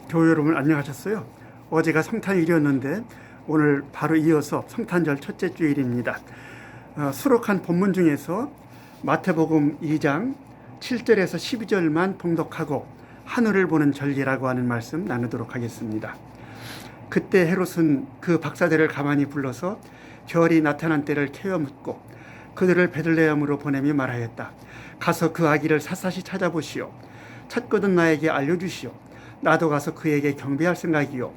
교회 여러분 안녕하셨어요? 어제가 성탄일이었는데 오늘 바로 이어서 성탄절 첫째 주일입니다. 수록한 본문 중에서 마태복음 2장 7절에서 12절만 봉독하고 하늘을 보는 절기라고 하는 말씀 나누도록 하겠습니다. 그때 헤롯은 그 박사들을 가만히 불러서 별이 나타난 때를 캐어 묻고 그들을 베들레헴으로 보내며 말하였다. 가서 그 아기를 샅샅이 찾아보시오. 찾거든 나에게 알려주시오. 나도 가서 그에게 경배할 생각이요.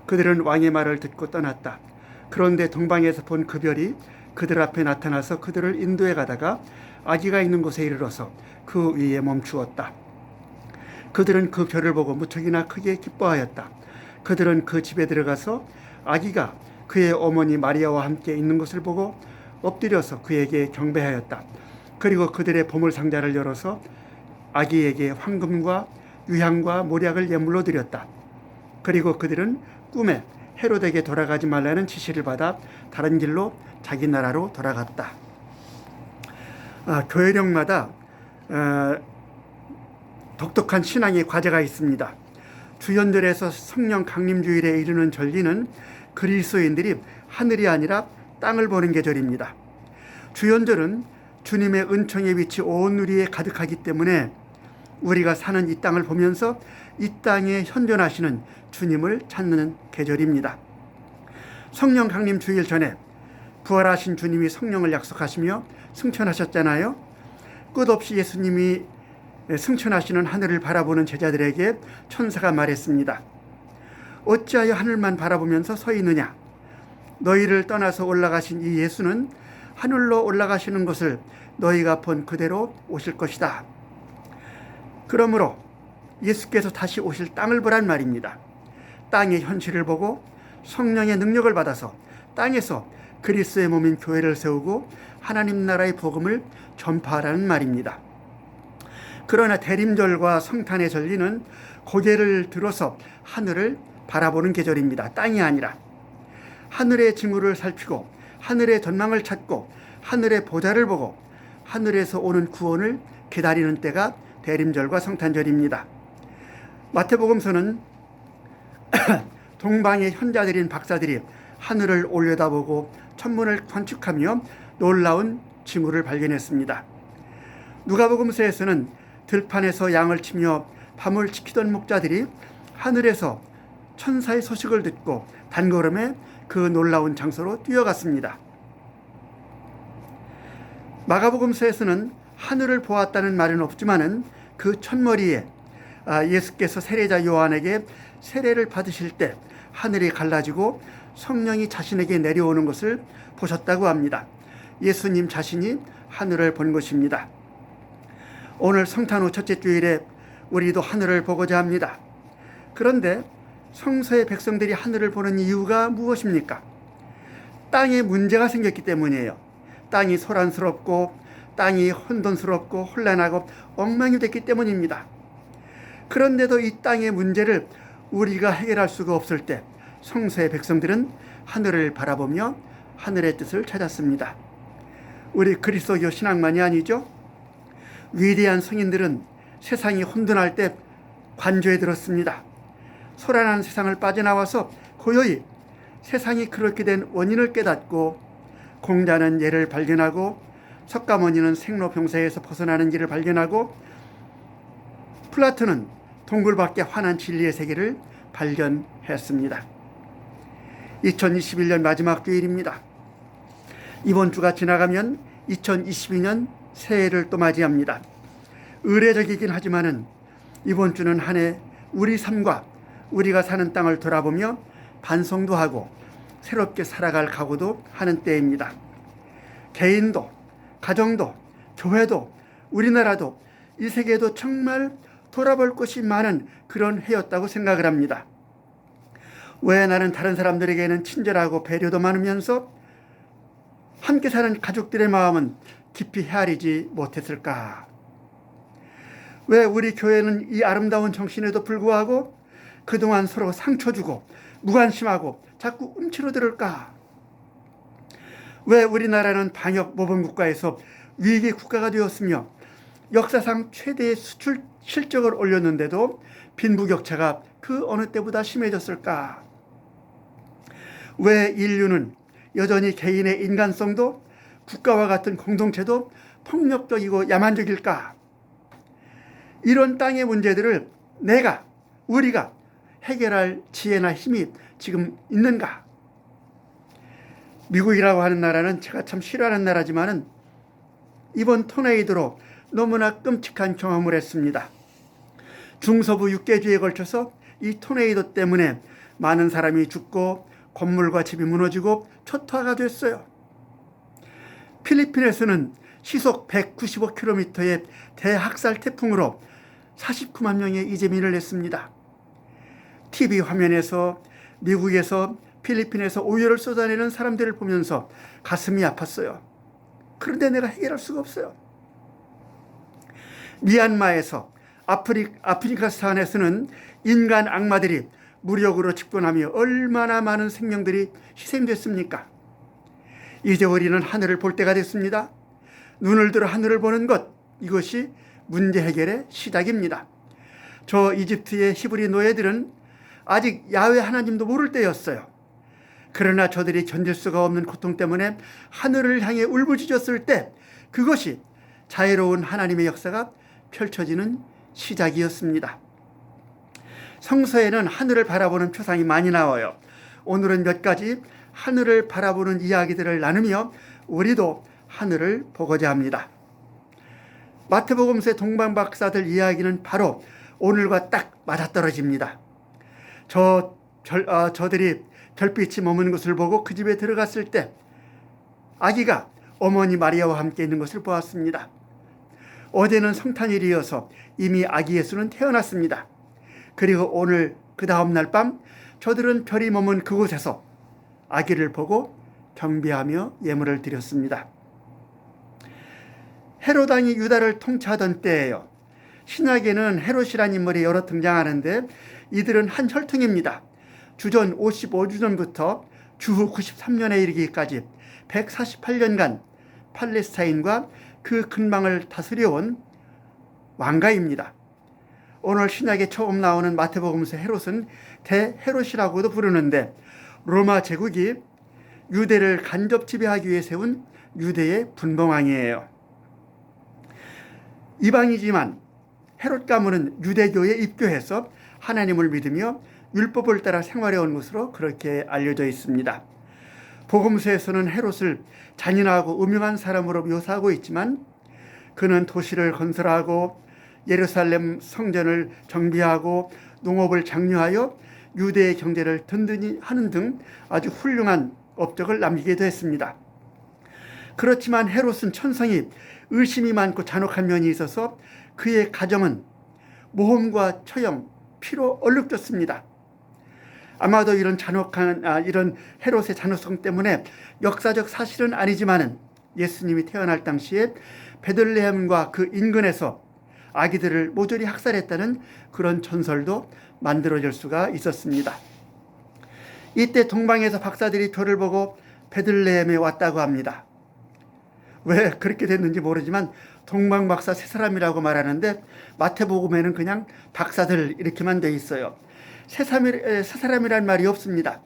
그들은 왕의 말을 듣고 떠났다. 그런데 동방에서 본 그 별이 그들 앞에 나타나서 그들을 인도해 가다가 아기가 있는 곳에 이르러서 그 위에 멈추었다. 그들은 그 별을 보고 무척이나 크게 기뻐하였다. 그들은 그 집에 들어가서 아기가 그의 어머니 마리아와 함께 있는 것을 보고 엎드려서 그에게 경배하였다. 그리고 그들의 보물 상자를 열어서 아기에게 황금과 유향과 모략을 예물로 드렸다. 그리고 그들은 꿈에 헤롯에게 돌아가지 말라는 지시를 받아 다른 길로 자기 나라로 돌아갔다. 교회령마다 독특한 신앙의 과제가 있습니다. 주연절에서 성령 강림주일에 이르는 절기는 그리스도인들이 하늘이 아니라 땅을 보는 계절입니다. 주연절은 주님의 은총의 빛이 온 우리에 가득하기 때문에 우리가 사는 이 땅을 보면서 이 땅에 현존하시는 주님을 찾는 계절입니다. 성령 강림 주일 전에 부활하신 주님이 성령을 약속하시며 승천하셨잖아요. 끝없이 예수님이 승천하시는 하늘을 바라보는 제자들에게 천사가 말했습니다. 어찌하여 하늘만 바라보면서 서 있느냐? 너희를 떠나서 올라가신 이 예수는 하늘로 올라가시는 것을 너희가 본 그대로 오실 것이다. 그러므로 예수께서 다시 오실 땅을 보란 말입니다. 땅의 현실을 보고 성령의 능력을 받아서 땅에서 그리스도의 몸인 교회를 세우고 하나님 나라의 복음을 전파하라는 말입니다. 그러나 대림절과 성탄의 절기는 고개를 들어서 하늘을 바라보는 계절입니다. 땅이 아니라 하늘의 징후를 살피고 하늘의 전망을 찾고 하늘의 보좌를 보고 하늘에서 오는 구원을 기다리는 때가 대림절과 성탄절입니다. 마태복음서는 동방의 현자들인 박사들이 하늘을 올려다보고 천문을 관측하며 놀라운 징후를 발견했습니다. 누가복음서에서는 들판에서 양을 치며 밤을 지키던 목자들이 하늘에서 천사의 소식을 듣고 단걸음에 그 놀라운 장소로 뛰어갔습니다. 마가복음서에서는 하늘을 보았다는 말은 없지만은 그 첫머리에 예수께서 세례자 요한에게 세례를 받으실 때 하늘이 갈라지고 성령이 자신에게 내려오는 것을 보셨다고 합니다. 예수님 자신이 하늘을 본 것입니다. 오늘 성탄 후 첫째 주일에 우리도 하늘을 보고자 합니다. 그런데 성서의 백성들이 하늘을 보는 이유가 무엇입니까? 땅에 문제가 생겼기 때문이에요. 땅이 소란스럽고 땅이 혼돈스럽고 혼란하고 엉망이 됐기 때문입니다. 그런데도 이 땅의 문제를 우리가 해결할 수가 없을 때 성서의 백성들은 하늘을 바라보며 하늘의 뜻을 찾았습니다. 우리 그리스도교 신앙만이 아니죠. 위대한 성인들은 세상이 혼돈할 때 관조에 들었습니다. 소란한 세상을 빠져나와서 고요히 세상이 그렇게 된 원인을 깨닫고 공자는 예를 발견하고 석가모니는 생로병사에서 벗어나는 길을 발견하고 플라톤은 동굴 밖에 환한 진리의 세계를 발견했습니다. 2021년 마지막 주일입니다. 이번 주가 지나가면 2022년 새해를 또 맞이합니다. 의례적이긴 하지만은 이번 주는 한 해 우리 삶과 우리가 사는 땅을 돌아보며 반성도 하고 새롭게 살아갈 각오도 하는 때입니다. 개인도, 가정도, 교회도, 우리나라도, 이 세계도 정말 돌아볼 것이 많은 그런 해였다고 생각을 합니다. 왜 나는 다른 사람들에게는 친절하고 배려도 많으면서 함께 사는 가족들의 마음은 깊이 헤아리지 못했을까? 왜 우리 교회는 이 아름다운 정신에도 불구하고 그동안 서로 상처 주고 무관심하고 자꾸 움츠러들을까? 왜 우리나라는 방역 모범 국가에서 위기 국가가 되었으며 역사상 최대의 수출 실적을 올렸는데도 빈부격차가 그 어느 때보다 심해졌을까? 왜 인류는 여전히 개인의 인간성도 국가와 같은 공동체도 폭력적이고 야만적일까? 이런 땅의 문제들을 우리가 해결할 지혜나 힘이 지금 있는가? 미국이라고 하는 나라는 제가 참 싫어하는 나라지만은 이번 토네이도로 너무나 끔찍한 경험을 했습니다. 중서부 6개주에 걸쳐서 이 토네이도 때문에 많은 사람이 죽고 건물과 집이 무너지고 초토화가 됐어요. 필리핀에서는 시속 195km의 대학살 태풍으로 49만 명의 이재민을 냈습니다. TV 화면에서 미국에서 필리핀에서 오열을 쏟아내는 사람들을 보면서 가슴이 아팠어요. 그런데 내가 해결할 수가 없어요. 미얀마에서 아프리카스탄에서는 인간 악마들이 무력으로 집권하며 얼마나 많은 생명들이 희생됐습니까? 이제 우리는 하늘을 볼 때가 됐습니다. 눈을 들어 하늘을 보는 것, 이것이 문제 해결의 시작입니다. 저 이집트의 히브리 노예들은 아직 야훼 하나님도 모를 때였어요. 그러나 저들이 견딜 수가 없는 고통 때문에 하늘을 향해 울부짖었을 때 그것이 자유로운 하나님의 역사가 펼쳐지는 시작이었습니다. 성서에는 하늘을 바라보는 표상이 많이 나와요. 오늘은 몇 가지 하늘을 바라보는 이야기들을 나누며 우리도 하늘을 보고자 합니다. 마태복음서의 동방박사들 이야기는 바로 오늘과 딱 맞아떨어집니다. 저들이 별빛이 머무는 것을 보고 그 집에 들어갔을 때 아기가 어머니 마리아와 함께 있는 것을 보았습니다. 어제는 성탄일이어서 이미 아기 예수는 태어났습니다. 그리고 오늘 그 다음 날 밤 저들은 별이 머문 그곳에서 아기를 보고 경배하며 예물을 드렸습니다. 헤롯 왕이 유다를 통치하던 때예요. 신약에는 헤롯이라는 인물이 여러 등장하는데 이들은 한 혈통입니다. 주전 55주년부터 주후 93년에 이르기까지 148년간 팔레스타인과 그 근방을 다스려온 왕가입니다. 오늘 신약에 처음 나오는 마태복음서 헤롯은 대헤롯이라고도 부르는데 로마 제국이 유대를 간접 지배하기 위해 세운 유대의 분봉왕이에요. 이방이지만 헤롯 가문은 유대교에 입교해서 하나님을 믿으며 율법을 따라 생활해온 것으로 그렇게 알려져 있습니다. 복음서에서는 헤롯을 잔인하고 음흉한 사람으로 묘사하고 있지만 그는 도시를 건설하고 예루살렘 성전을 정비하고 농업을 장려하여 유대의 경제를 든든히 하는 등 아주 훌륭한 업적을 남기게 됐습니다. 그렇지만 헤롯은 천성이 의심이 많고 잔혹한 면이 있어서 그의 가정은 모험과 처형, 피로 얼룩졌습니다. 아마도 이런 이런 헤롯의 잔혹성 때문에 역사적 사실은 아니지만은 예수님이 태어날 당시에 베들레헴과 그 인근에서 아기들을 모조리 학살했다는 그런 전설도 만들어질 수가 있었습니다. 이때 동방에서 박사들이 별을 보고 베들레헴에 왔다고 합니다. 왜 그렇게 됐는지 모르지만 동방 박사 세 사람이라고 말하는데 마태복음에는 그냥 박사들 이렇게만 돼 있어요. 세 사람이란 말이 없습니다.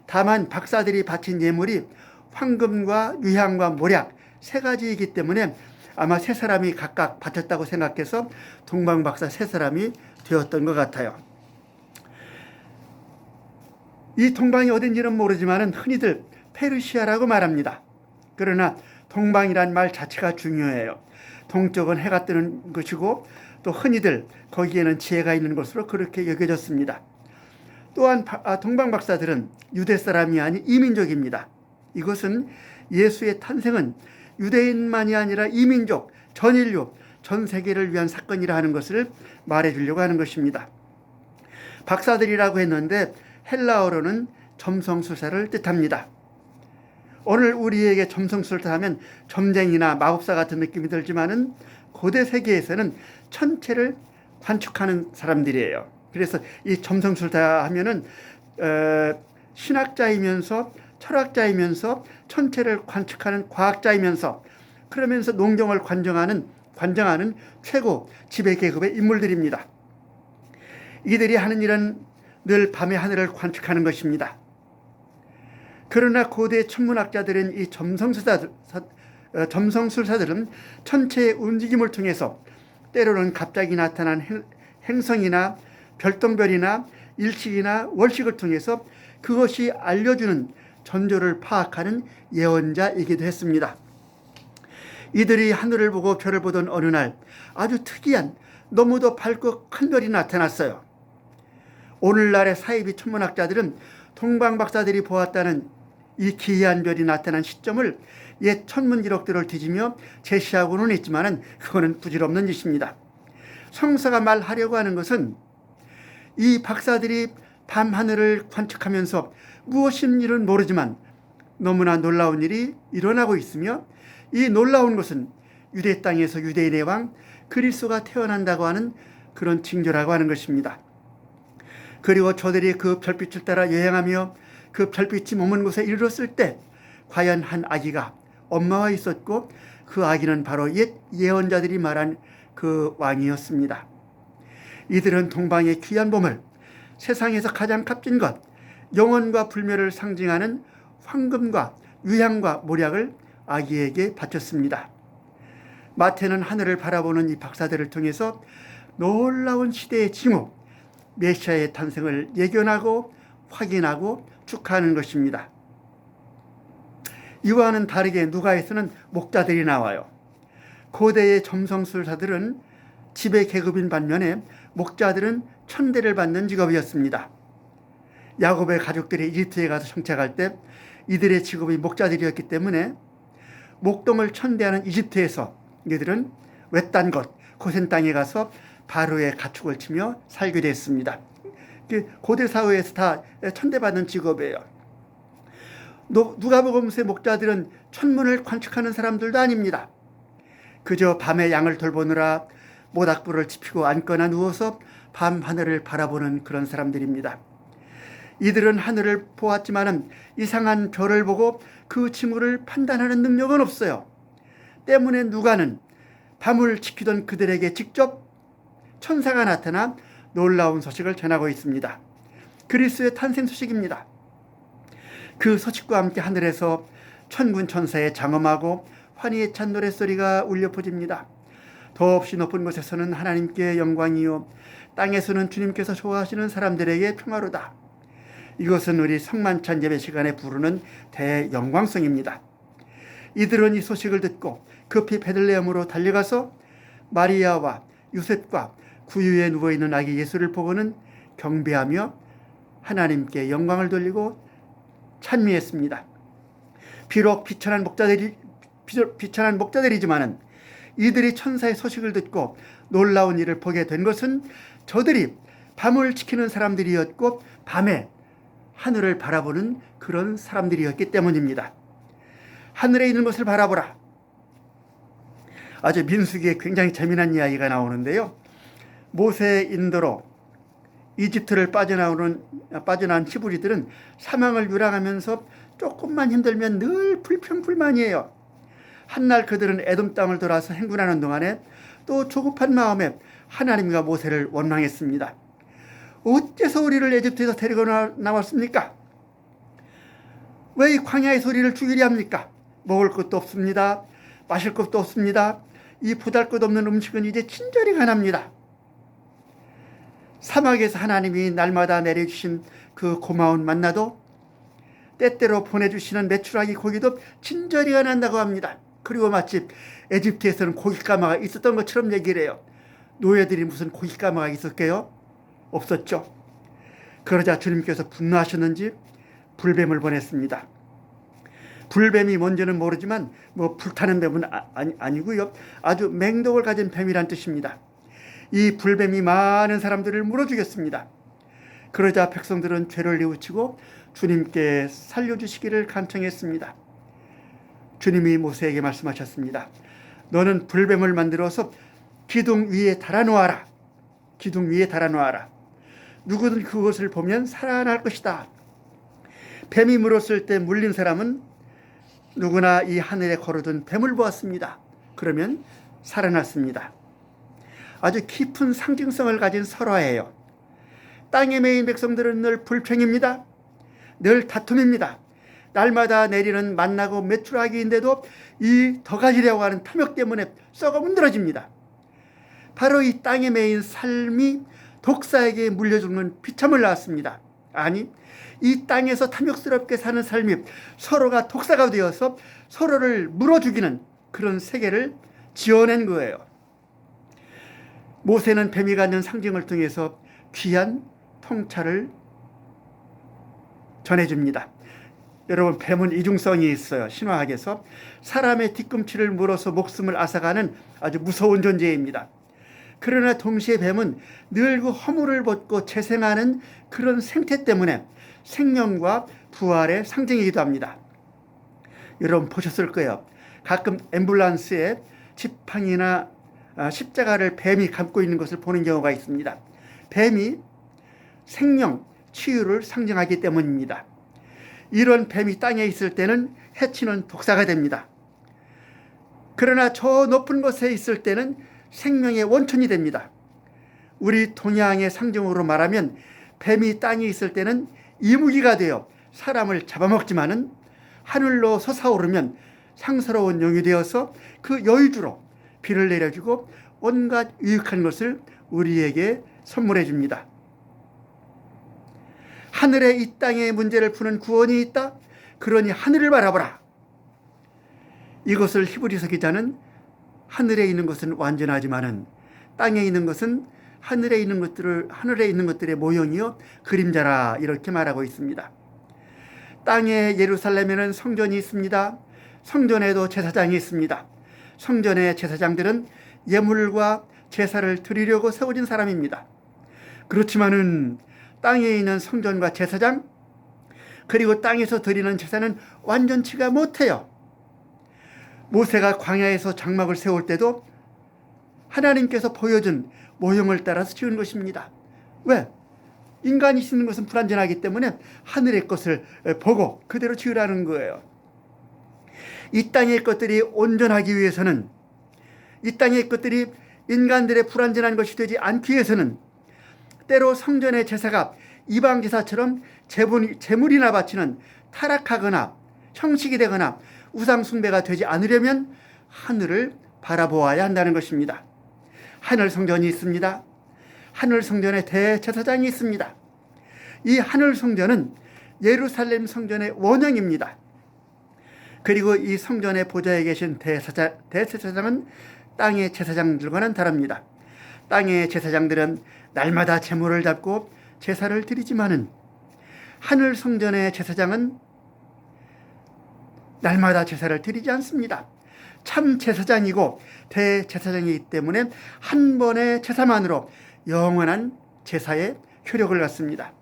다만 박사들이 바친 예물이 황금과 유향과 모략 세 가지이기 때문에 아마 세 사람이 각각 바쳤다고 생각해서 동방 박사 세 사람이 되었던 것 같아요. 이 동방이 어딘지는 모르지만 흔히들 페르시아라고 말합니다. 그러나 동방이란 말 자체가 중요해요. 동쪽은 해가 뜨는 것이고 또 흔히들 거기에는 지혜가 있는 것으로 그렇게 여겨졌습니다. 또한 동방 박사들은 유대 사람이 아닌 이민족입니다. 이것은 예수의 탄생은 유대인만이 아니라 이민족, 전 인류, 전 세계를 위한 사건이라 하는 것을 말해주려고 하는 것입니다. 박사들이라고 했는데 헬라어로는 점성술사를 뜻합니다. 오늘 우리에게 점성술사 하면 점쟁이나 마법사 같은 느낌이 들지만은 고대 세계에서는 천체를 관측하는 사람들이에요. 그래서 이 점성술사 하면은 신학자이면서 철학자이면서 천체를 관측하는 과학자이면서 그러면서 농경을 관정하는 관장하는 최고 지배계급의 인물들입니다. 이들이 하는 일은 늘 밤의 하늘을 관측하는 것입니다. 그러나 고대 천문학자들은 이 점성술사들은 천체의 움직임을 통해서 때로는 갑자기 나타난 행성이나 별똥별이나 일식이나 월식을 통해서 그것이 알려주는 전조를 파악하는 예언자이기도 했습니다. 이들이 하늘을 보고 별을 보던 어느 날 아주 특이한 너무도 밝고 큰 별이 나타났어요. 오늘날의 사이비 천문학자들은 동방박사들이 보았다는 이 기이한 별이 나타난 시점을 옛 천문 기록들을 뒤지며 제시하고는 있지만 그거는 부질없는 짓입니다. 성서가 말하려고 하는 것은 이 박사들이 밤하늘을 관측하면서 무엇인지는 모르지만 너무나 놀라운 일이 일어나고 있으며 이 놀라운 것은 유대 땅에서 유대인의 왕 그리스도가 태어난다고 하는 그런 징조라고 하는 것입니다. 그리고 저들이 그 별빛을 따라 여행하며 그 별빛이 머문 곳에 이르렀을 때 과연 한 아기가 엄마와 있었고 그 아기는 바로 옛 예언자들이 말한 그 왕이었습니다. 이들은 동방의 귀한 보물, 세상에서 가장 값진 것, 영원과 불멸을 상징하는 황금과 유향과 모략을 아기에게 바쳤습니다. 마태는 하늘을 바라보는 이 박사들을 통해서 놀라운 시대의 징후, 메시아의 탄생을 예견하고 확인하고 축하하는 것입니다. 이와는 다르게 누가에서는 목자들이 나와요. 고대의 점성술사들은 지배 계급인 반면에 목자들은 천대를 받는 직업이었습니다. 야곱의 가족들이 이집트에 가서 정착할 때 이들의 직업이 목자들이었기 때문에 목동을 천대하는 이집트에서 이들은 외딴 곳, 고센 땅에 가서 바로의 가축을 치며 살게 됐습니다. 고대 사회에서 다 천대받는 직업이에요. 누가복음서의 목자들은 천문을 관측하는 사람들도 아닙니다. 그저 밤에 양을 돌보느라 모닥불을 지피고 앉거나 누워서 밤 하늘을 바라보는 그런 사람들입니다. 이들은 하늘을 보았지만 이상한 별을 보고 그 징후를 판단하는 능력은 없어요. 때문에 누가는 밤을 지키던 그들에게 직접 천사가 나타나 놀라운 소식을 전하고 있습니다. 그리스도의 탄생 소식입니다. 그 소식과 함께 하늘에서 천군 천사의 장엄하고 환희에 찬 노랫소리가 울려 퍼집니다. 더없이 높은 곳에서는 하나님께 영광이요 땅에서는 주님께서 좋아하시는 사람들에게 평화로다. 이것은 우리 성만찬 예배 시간에 부르는 대영광성입니다. 이들은 이 소식을 듣고 급히 베들레헴으로 달려가서 마리아와 요셉과 구유에 누워있는 아기 예수를 보고는 경배하며 하나님께 영광을 돌리고 찬미했습니다. 비록 비천한 목자들이지만은 이들이 천사의 소식을 듣고 놀라운 일을 보게 된 것은 저들이 밤을 지키는 사람들이었고 밤에 하늘을 바라보는 그런 사람들이었기 때문입니다. 하늘에 있는 것을 바라보라. 아주 민수기에 굉장히 재미난 이야기가 나오는데요. 모세의 인도로 이집트를 빠져나온 히브리들은 사망을 유랑하면서 조금만 힘들면 늘 불평불만이에요. 한날 그들은 에돔 땅을 돌아서 행군하는 동안에 또 조급한 마음에 하나님과 모세를 원망했습니다. 어째서 우리를 에집트에서 데리고 나왔습니까? 왜 이 광야의 소리를 죽이려 합니까? 먹을 것도 없습니다. 마실 것도 없습니다. 이 보잘것없는 음식은 이제 친절히가 납니다. 사막에서 하나님이 날마다 내려주신 그 고마운 만나도 때때로 보내주시는 메추라기 고기도 친절히가 난다고 합니다. 그리고 마치 에집트에서는 고깃가마가 있었던 것처럼 얘기를 해요. 노예들이 무슨 고깃가마가 있었게요? 없었죠. 그러자 주님께서 분노하셨는지 불뱀을 보냈습니다. 불뱀이 뭔지는 모르지만 불타는 뱀은 아니고요. 아주 맹독을 가진 뱀이란 뜻입니다. 이 불뱀이 많은 사람들을 물어 죽였습니다. 그러자 백성들은 죄를 뉘우치고 주님께 살려주시기를 간청했습니다. 주님이 모세에게 말씀하셨습니다. 너는 불뱀을 만들어서 기둥 위에 달아놓아라. 기둥 위에 달아놓아라. 누구든 그것을 보면 살아날 것이다. 뱀이 물었을 때 물린 사람은 누구나 이 하늘에 걸어둔 뱀을 보았습니다. 그러면 살아났습니다. 아주 깊은 상징성을 가진 설화예요. 땅에 매인 백성들은 늘 불평입니다. 늘 다툼입니다. 날마다 내리는 만나고 메추라기인데도 이 더 가지려고 하는 탐욕 때문에 썩어 문드러집니다. 바로 이 땅에 매인 삶이 독사에게 물려 죽는 비참을 낳았습니다. 아니, 이 땅에서 탐욕스럽게 사는 삶이 서로가 독사가 되어서 서로를 물어 죽이는 그런 세계를 지어낸 거예요. 모세는 뱀이 갖는 상징을 통해서 귀한 통찰을 전해줍니다. 여러분, 뱀은 이중성이 있어요. 신화학에서 사람의 뒤꿈치를 물어서 목숨을 앗아가는 아주 무서운 존재입니다. 그러나 동시에 뱀은 늘 그 허물을 벗고 재생하는 그런 생태 때문에 생명과 부활의 상징이기도 합니다. 여러분 보셨을 거예요. 가끔 앰뷸런스에 지팡이나 십자가를 뱀이 감고 있는 것을 보는 경우가 있습니다. 뱀이 생명, 치유를 상징하기 때문입니다. 이런 뱀이 땅에 있을 때는 해치는 독사가 됩니다. 그러나 저 높은 곳에 있을 때는 생명의 원천이 됩니다. 우리 동양의 상징으로 말하면 뱀이 땅에 있을 때는 이무기가 되어 사람을 잡아먹지만은 하늘로 솟아오르면 상스러운 용이 되어서 그 여의주로 비를 내려주고 온갖 유익한 것을 우리에게 선물해 줍니다. 하늘에 이 땅의 문제를 푸는 구원이 있다. 그러니 하늘을 바라보라. 이것을 히브리서 기자는 하늘에 있는 것은 완전하지만은 땅에 있는 것은 하늘에 있는 것들의 모형이요 그림자라 이렇게 말하고 있습니다. 땅의 예루살렘에는 성전이 있습니다. 성전에도 제사장이 있습니다. 성전의 제사장들은 예물과 제사를 드리려고 세워진 사람입니다. 그렇지만은 땅에 있는 성전과 제사장 그리고 땅에서 드리는 제사는 완전치가 못해요. 모세가 광야에서 장막을 세울 때도 하나님께서 보여준 모형을 따라서 지은 것입니다. 왜? 인간이 짓는 것은 불완전하기 때문에 하늘의 것을 보고 그대로 지으라는 거예요. 이 땅의 것들이 온전하기 위해서는, 이 땅의 것들이 인간들의 불완전한 것이 되지 않기 위해서는 때로 성전의 제사가 이방 제사처럼 제물이나 바치는 타락하거나 형식이 되거나 우상 숭배가 되지 않으려면 하늘을 바라보아야 한다는 것입니다. 하늘 성전이 있습니다. 하늘 성전에 대제사장이 있습니다. 이 하늘 성전은 예루살렘 성전의 원형입니다. 그리고 이 성전의 보좌에 계신 대제사장은 땅의 제사장들과는 다릅니다. 땅의 제사장들은 날마다 제물을 잡고 제사를 드리지만은 하늘 성전의 제사장은 날마다 제사를 드리지 않습니다. 참 제사장이고 대제사장이기 때문에 한 번의 제사만으로 영원한 제사의 효력을 갖습니다.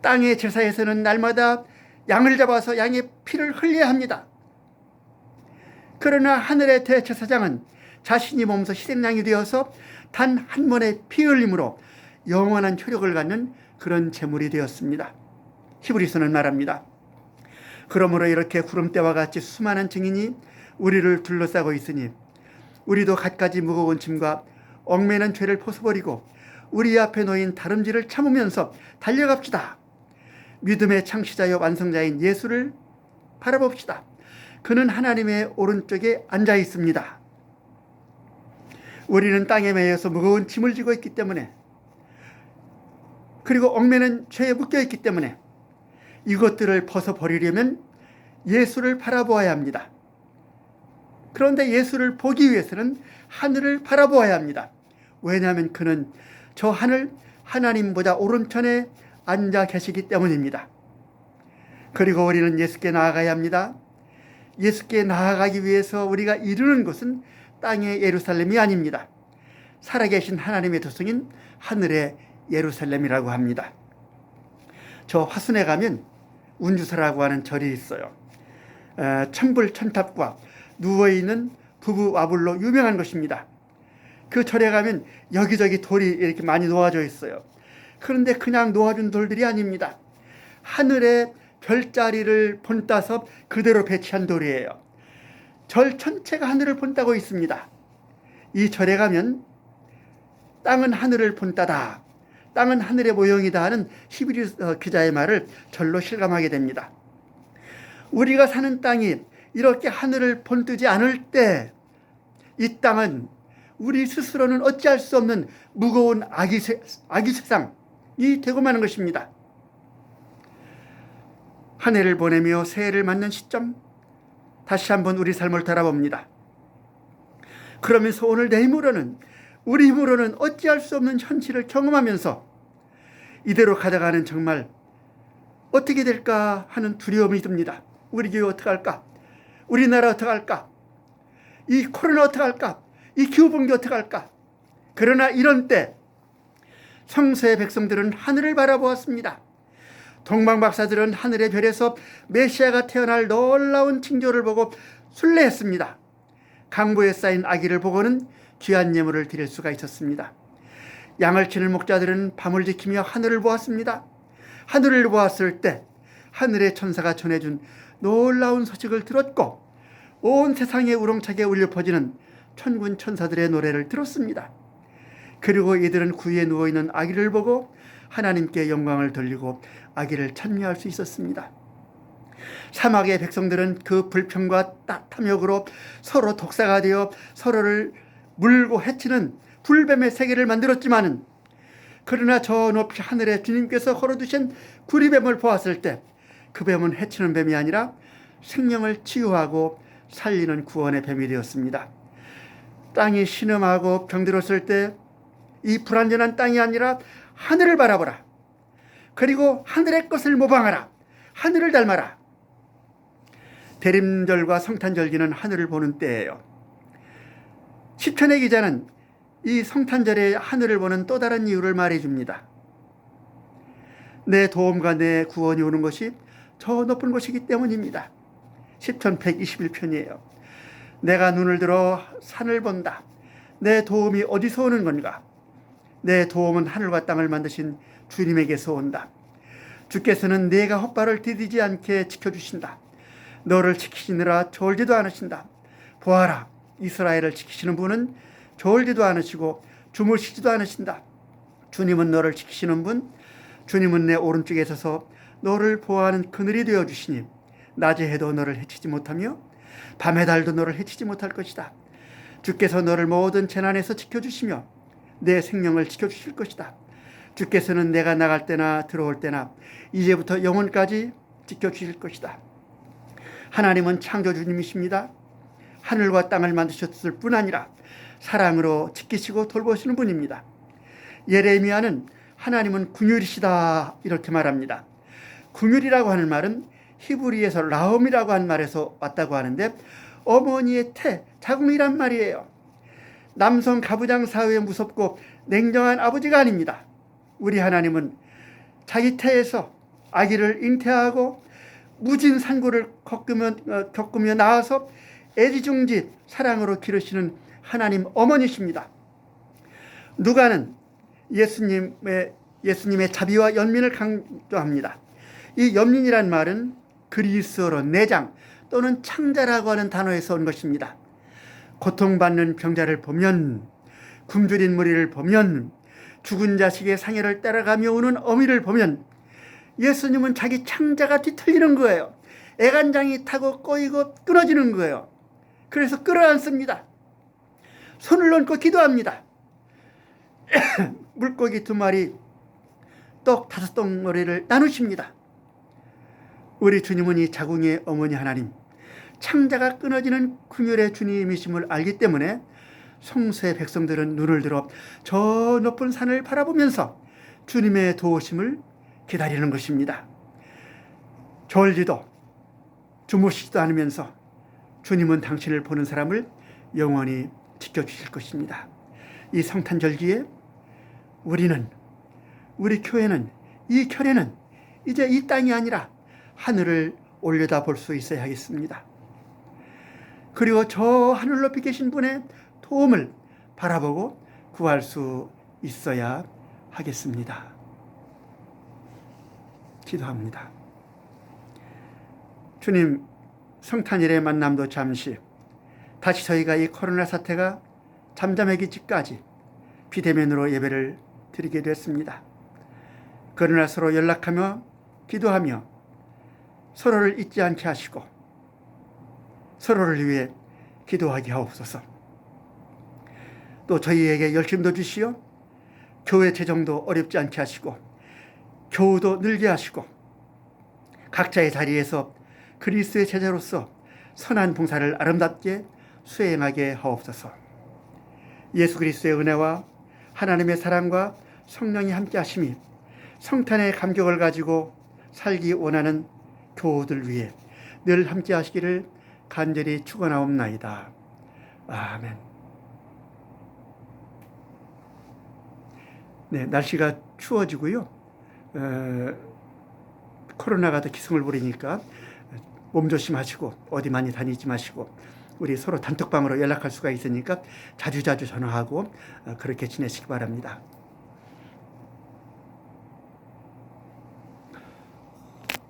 땅의 제사에서는 날마다 양을 잡아서 양의 피를 흘려야 합니다. 그러나 하늘의 대제사장은 자신이 몸소 희생양이 되어서 단 한 번의 피 흘림으로 영원한 효력을 갖는 그런 제물이 되었습니다. 히브리서는 말합니다. 그러므로 이렇게 구름대와 같이 수많은 증인이 우리를 둘러싸고 있으니 우리도 갖가지 무거운 짐과 얽매는 죄를 벗어버리고 우리 앞에 놓인 다름질을 참으면서 달려갑시다. 믿음의 창시자여 완성자인 예수를 바라봅시다. 그는 하나님의 오른쪽에 앉아 있습니다. 우리는 땅에 매여서 무거운 짐을 지고 있기 때문에, 그리고 얽매는 죄에 묶여 있기 때문에 이것들을 벗어버리려면 예수를 바라보아야 합니다. 그런데 예수를 보기 위해서는 하늘을 바라보아야 합니다. 왜냐하면 그는 저 하늘 하나님보다 오른편에 앉아 계시기 때문입니다. 그리고 우리는 예수께 나아가야 합니다. 예수께 나아가기 위해서 우리가 이루는 것은 땅의 예루살렘이 아닙니다. 살아계신 하나님의 도성인 하늘의 예루살렘이라고 합니다. 저 화순에 가면 운주사라고 하는 절이 있어요. 천불천탑과 누워있는 부부 와불로 유명한 것입니다. 그 절에 가면 여기저기 돌이 이렇게 많이 놓아져 있어요. 그런데 그냥 놓아준 돌들이 아닙니다. 하늘의 별자리를 본따서 그대로 배치한 돌이에요. 절 전체가 하늘을 본따고 있습니다. 이 절에 가면 땅은 하늘을 본따다, 땅은 하늘의 모형이다 하는 히브리 기자의 말을 절로 실감하게 됩니다. 우리가 사는 땅이 이렇게 하늘을 본뜨지 않을 때 이 땅은 우리 스스로는 어찌할 수 없는 무거운 아기 세상이 되고 마는 것입니다. 한 해를 보내며 새해를 맞는 시점, 다시 한번 우리 삶을 돌아봅니다. 그러면서 오늘 내 힘으로는, 우리 힘으로는 어찌할 수 없는 현실을 경험하면서 이대로 가다가는 정말 어떻게 될까 하는 두려움이 듭니다. 우리 교회 어떻게 할까? 우리나라 어떻게 할까? 이 코로나 어떻게 할까? 이 기후붕괴 어떻게 할까? 그러나 이런 때 성서의 백성들은 하늘을 바라보았습니다. 동방박사들은 하늘의 별에서 메시아가 태어날 놀라운 징조를 보고 순례했습니다. 강보에 쌓인 아기를 보고는 귀한 예물을 드릴 수가 있었습니다. 양을 치는 목자들은 밤을 지키며 하늘을 보았습니다. 하늘을 보았을 때 하늘의 천사가 전해준 놀라운 소식을 들었고 온 세상에 우렁차게 울려 퍼지는 천군 천사들의 노래를 들었습니다. 그리고 이들은 구유에 누워있는 아기를 보고 하나님께 영광을 돌리고 아기를 찬미할 수 있었습니다. 사막의 백성들은 그 불평과 탐욕으로 서로 독사가 되어 서로를 물고 해치는 불뱀의 세계를 만들었지만은, 그러나 저 높이 하늘에 주님께서 걸어두신 구리뱀을 보았을 때 그 뱀은 해치는 뱀이 아니라 생명을 치유하고 살리는 구원의 뱀이 되었습니다. 땅이 신음하고 병들었을 때 이 불완전한 땅이 아니라 하늘을 바라보라. 그리고 하늘의 것을 모방하라. 하늘을 닮아라. 대림절과 성탄절기는 하늘을 보는 때예요. 시편의 기자는 이 성탄절에 하늘을 보는 또 다른 이유를 말해줍니다. 내 도움과 내 구원이 오는 것이 저 높은 곳이기 때문입니다. 시편 121편이에요. 내가 눈을 들어 산을 본다. 내 도움이 어디서 오는 건가? 내 도움은 하늘과 땅을 만드신 주님에게서 온다. 주께서는 내가 헛발을 디디지 않게 지켜주신다. 너를 지키시느라 졸지도 않으신다. 보아라, 이스라엘을 지키시는 분은 졸지도 않으시고 주무시지도 않으신다. 주님은 너를 지키시는 분, 주님은 내 오른쪽에 서서 너를 보호하는 그늘이 되어주시니 낮에 해도 너를 해치지 못하며 밤의 달도 너를 해치지 못할 것이다. 주께서 너를 모든 재난에서 지켜주시며 내 생명을 지켜주실 것이다. 주께서는 내가 나갈 때나 들어올 때나 이제부터 영원까지 지켜주실 것이다. 하나님은 창조주님이십니다. 하늘과 땅을 만드셨을 뿐 아니라 사랑으로 지키시고 돌보시는 분입니다. 예레미야는 하나님은 궁율이시다 이렇게 말합니다. 궁율이라고 하는 말은 히브리에서 라움이라고 하는 말에서 왔다고 하는데 어머니의 태, 자궁이란 말이에요. 남성 가부장 사회에 무섭고 냉정한 아버지가 아닙니다. 우리 하나님은 자기 태에서 아기를 잉태하고 무진 산고를 겪으며 낳아서 애지중지 사랑으로 기르시는 하나님 어머니십니다. 누가는 예수님의 자비와 연민을 강조합니다. 이 연민이란 말은 그리스어로 내장 또는 창자라고 하는 단어에서 온 것입니다. 고통받는 병자를 보면, 굶주린 무리를 보면, 죽은 자식의 상해를 따라가며 우는 어미를 보면 예수님은 자기 창자가 뒤틀리는 거예요. 애간장이 타고 꼬이고 끊어지는 거예요. 그래서 끌어안습니다. 손을 얹고 기도합니다. 물고기 2마리, 떡 5덩어리를 나누십니다. 우리 주님은 이 자궁의 어머니 하나님, 창자가 끊어지는 궁율의 주님이심을 알기 때문에 성서의 백성들은 눈을 들어 저 높은 산을 바라보면서 주님의 도우심을 기다리는 것입니다. 졸지도 주무시지도 않으면서 주님은 당신을 보는 사람을 영원히 지켜주실 것입니다. 이 성탄절기에 우리 교회는, 이 교회는 이제 이 땅이 아니라 하늘을 올려다 볼 수 있어야 하겠습니다. 그리고 저 하늘 높이 계신 분의 도움을 바라보고 구할 수 있어야 하겠습니다. 기도합니다. 주님, 성탄일의 만남도 잠시, 다시 저희가 이 코로나 사태가 잠잠해지기까지 비대면으로 예배를 드리게 됐습니다. 그러나 서로 연락하며 기도하며 서로를 잊지 않게 하시고 서로를 위해 기도하게 하옵소서. 또 저희에게 열심도 주시어 교회 재정도 어렵지 않게 하시고 교우도 늘게 하시고 각자의 자리에서 그리스도의 제자로서 선한 봉사를 아름답게 수행하게 하옵소서. 예수 그리스도의 은혜와 하나님의 사랑과 성령이 함께 하심이 성탄의 감격을 가지고 살기 원하는 교우들 위해 늘 함께 하시기를 간절히 축원하옵나이다. 아멘. 네, 날씨가 추워지고요. 코로나가 더 기승을 부리니까 몸 조심하시고 어디 많이 다니지 마시고 우리 서로 단톡방으로 연락할 수가 있으니까 자주자주 전화하고 그렇게 지내시기 바랍니다.